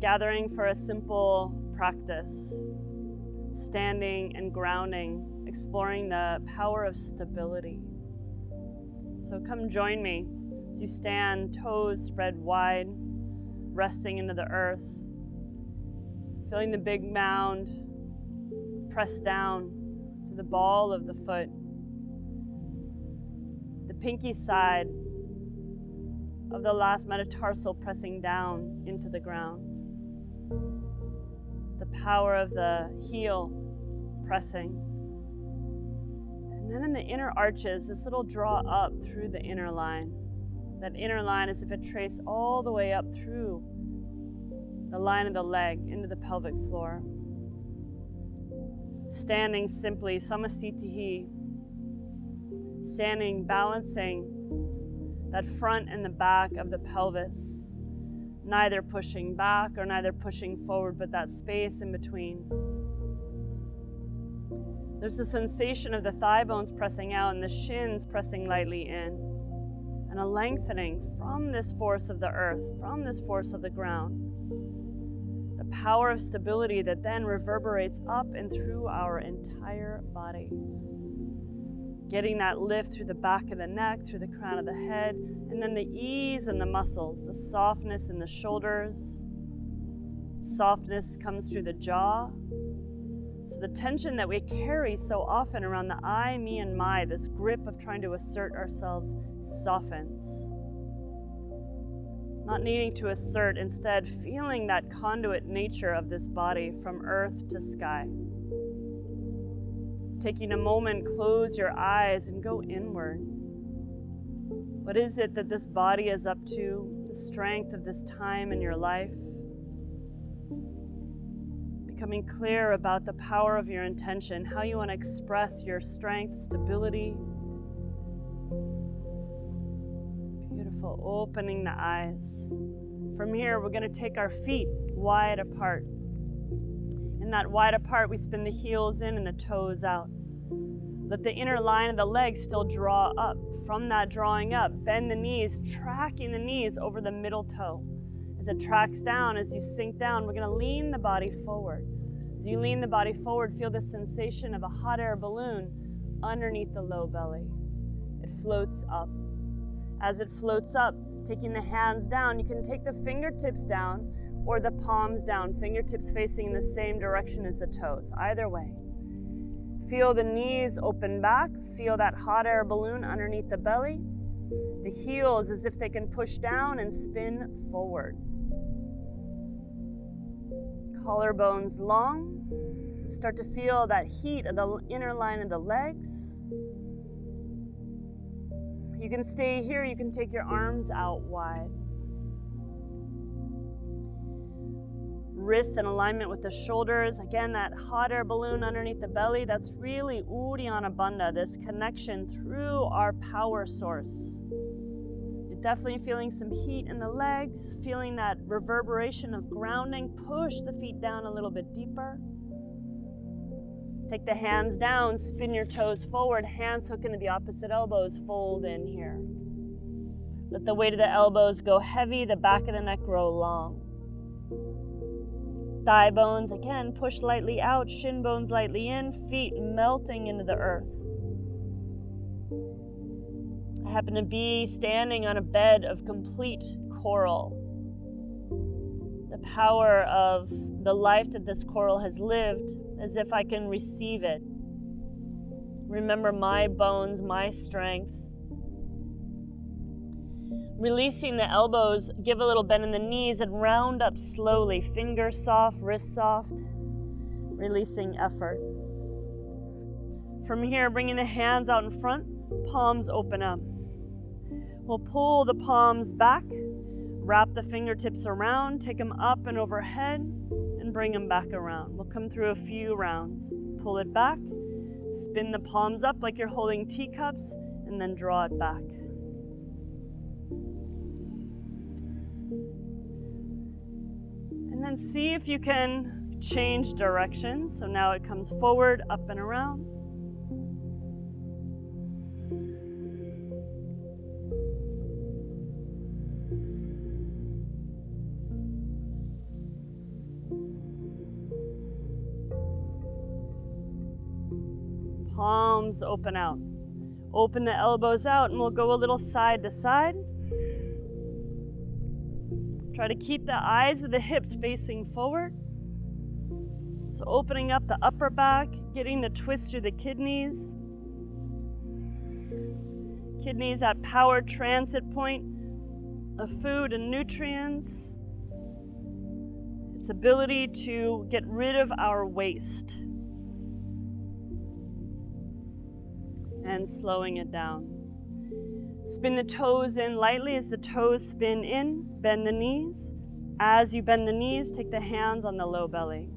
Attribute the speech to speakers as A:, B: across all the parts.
A: gathering for a simple practice, standing and grounding, exploring the power of stability. So come join me as you stand, toes spread wide, resting into the earth, feeling the big mound press down to the ball of the foot, the pinky side of the last metatarsal pressing down into the ground, the power of the heel pressing. And then in the inner arches, this little draw up through the inner line. That inner line as if it traced all the way up through the line of the leg into the pelvic floor. Standing simply, samastitihi. Standing, balancing that front and the back of the pelvis, neither pushing back or neither pushing forward, but that space in between. There's a sensation of the thigh bones pressing out and the shins pressing lightly in, and a lengthening from this force of the earth, from this force of the ground. The power of stability that then reverberates up and through our entire body. Getting that lift through the back of the neck, through the crown of the head, and then the ease in the muscles, the softness in the shoulders. Softness comes through the jaw. So the tension that we carry so often around the I, me, and my, this grip of trying to assert ourselves, softens. Not needing to assert, instead feeling that conduit nature of this body from earth to sky. Taking a moment, close your eyes and go inward. What is it that this body is up to? The strength of this time in your life? Becoming clear about the power of your intention, how you want to express your strength, stability. Beautiful, opening the eyes. From here, we're going to take our feet wide apart. In that wide apart, we spin the heels in and the toes out. Let the inner line of the legs still draw up. From that drawing up, bend the knees, tracking the knees over the middle toe. As it tracks down, as you sink down, we're going to lean the body forward. As you lean the body forward, feel the sensation of a hot air balloon underneath the low belly. It floats up. As it floats up, taking the hands down, you can take the fingertips down or the palms down, fingertips facing in the same direction as the toes, either way. Feel the knees open back, feel that hot air balloon underneath the belly. The heels as if they can push down and spin forward. Collarbones long. Start to feel that heat of the inner line of the legs. You can stay here, you can take your arms out wide. Wrists in alignment with the shoulders. Again, that hot air balloon underneath the belly, that's really Uddiyana Bandha, this connection through our power source. You're definitely feeling some heat in the legs, feeling that reverberation of grounding. Push the feet down a little bit deeper. Take the hands down, spin your toes forward, hands hook into the opposite elbows, fold in here. Let the weight of the elbows go heavy, the back of the neck grow long. Thigh bones, again, push lightly out, shin bones lightly in, feet melting into the earth. I happen to be standing on a bed of complete coral. The power of the life that this coral has lived, as if I can receive it. Remember my bones, my strength. Releasing the elbows, give a little bend in the knees and round up slowly. Fingers soft, wrists soft. Releasing effort. From here, bringing the hands out in front, palms open up. We'll pull the palms back, wrap the fingertips around, take them up and overhead, and bring them back around. We'll come through a few rounds. Pull it back, spin the palms up like you're holding teacups, and then draw it back. And then see if you can change direction. So now it comes forward, up and around. palms open out. Open the elbows out and we'll go a little side to side. Try to keep the eyes of the hips facing forward. So opening up the upper back, getting the twist through the kidneys. Kidneys at power transit point of food and nutrients. Its ability to get rid of our waste. And slowing it down. Spin the toes in lightly as the toes spin in. Bend the knees. As you bend the knees, take the hands on the low belly.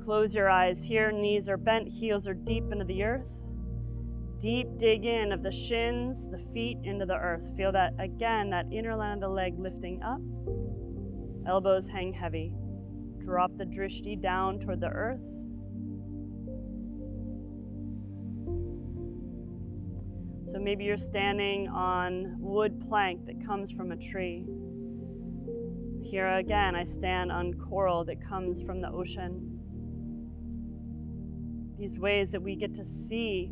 A: Close your eyes here. Knees are bent, heels are deep into the earth. Deep dig in of the shins, the feet into the earth. Feel that again, that inner line of the leg lifting up. Elbows hang heavy. Drop the drishti down toward the earth. So maybe you're standing on wood plank that comes from a tree. Here again, I stand on coral that comes from the ocean. These ways that we get to see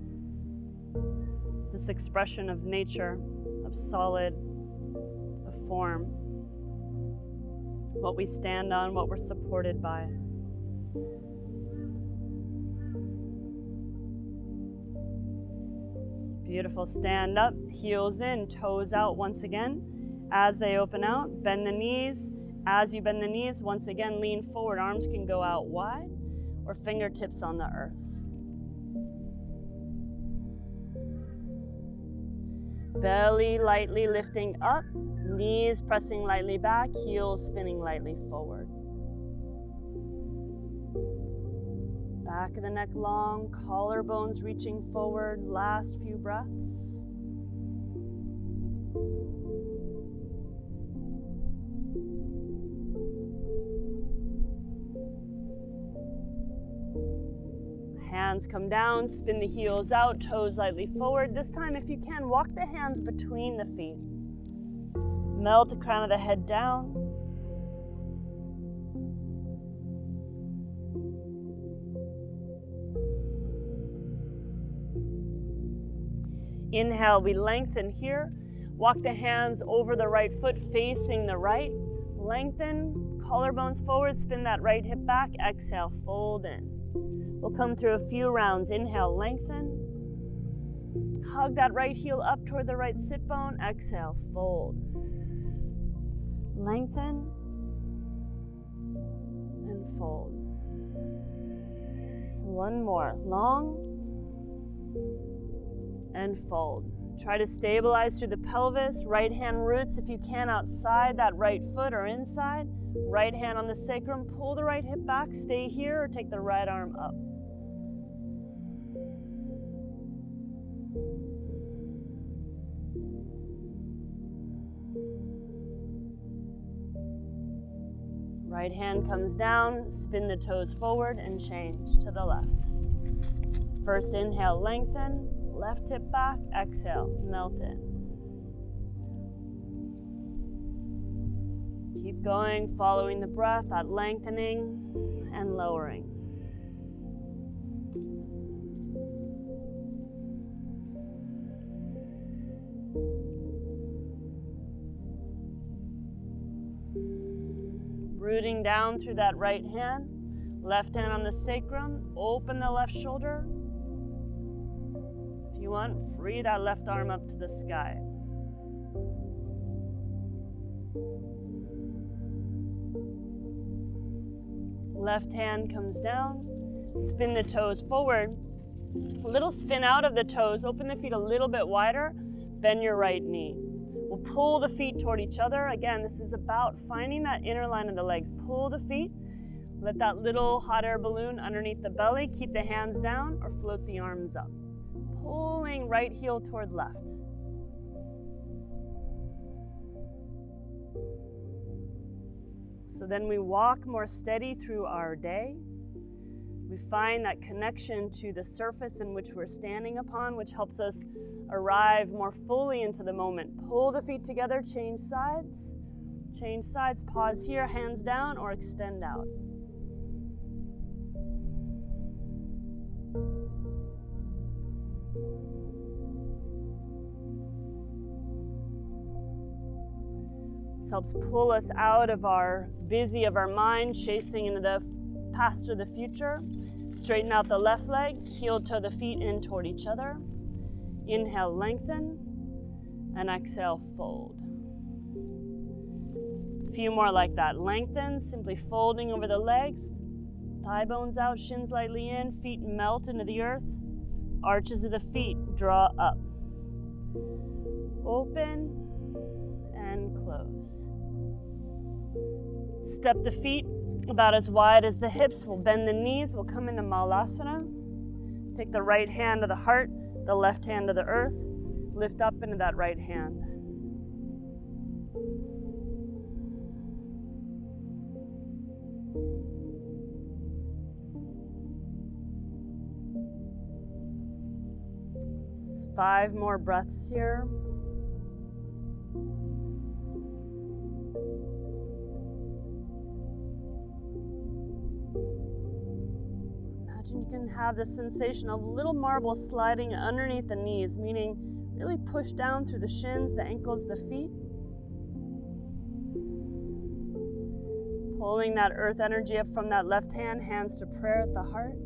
A: this expression of nature, of solid, of form. What we stand on, what we're supported by. Beautiful. Stand up, heels in, toes out once again. As they open out, bend the knees. As you bend the knees, once again, lean forward. Arms can go out wide or fingertips on the earth. Belly lightly lifting up, knees pressing lightly back, heels spinning lightly forward. Back of the neck long, collarbones reaching forward, last few breaths. Hands come down, spin the heels out, toes lightly forward. This time, if you can, walk the hands between the feet. Melt the crown of the head down. Inhale, we lengthen here. Walk the hands over the right foot, facing the right. Lengthen, collarbones forward, spin that right hip back. Exhale, fold in. We'll come through a few rounds. Inhale, lengthen. Hug that right heel up toward the right sit bone. Exhale, fold. Lengthen and fold. One more. Long and fold. Try to stabilize through the pelvis. Right hand roots if you can outside that right foot or inside. Right hand on the sacrum. Pull the right hip back. Stay here or take the right arm up. Right hand comes down, spin the toes forward and change to the left. First inhale, lengthen, left hip back, exhale, melt in. Keep going, following the breath, that lengthening and lowering. Rooting down through that right hand, left hand on the sacrum, open the left shoulder. If you want, free that left arm up to the sky. Left hand comes down, spin the toes forward. A little spin out of the toes, open the feet a little bit wider, bend your right knee. We'll pull the feet toward each other. Again, this is about finding that inner line of the legs. Pull the feet, let that little hot air balloon underneath the belly, keep the hands down or float the arms up. Pulling right heel toward left. So then we walk more steady through our day. We find that connection to the surface in which we're standing upon, which helps us arrive more fully into the moment. Pull the feet together, change sides. Change sides, pause here, hands down or extend out. This helps pull us out of our mind, chasing into the past or the future. Straighten out the left leg, heel toe the feet in toward each other. Inhale, lengthen, and exhale, fold. A few more like that. Lengthen, simply folding over the legs, thigh bones out, shins lightly in, feet melt into the earth, arches of the feet draw up. Open and close. Step the feet about as wide as the hips. We'll bend the knees. We'll come into Malasana. Take the right hand to the heart, the left hand to the earth. Lift up into that right hand. Five more breaths here. Imagine you can have the sensation of little marbles sliding underneath the knees, meaning really push down through the shins, the ankles, the feet. Pulling that earth energy up from that left hand, hands to prayer at the heart.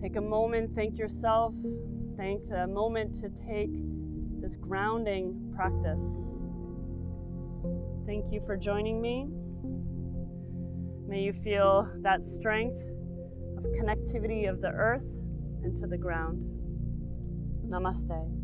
A: Take a moment, thank yourself. Thank the moment to take this grounding practice. Thank you for joining me. May you feel that strength of connectivity of the earth into the ground. Namaste.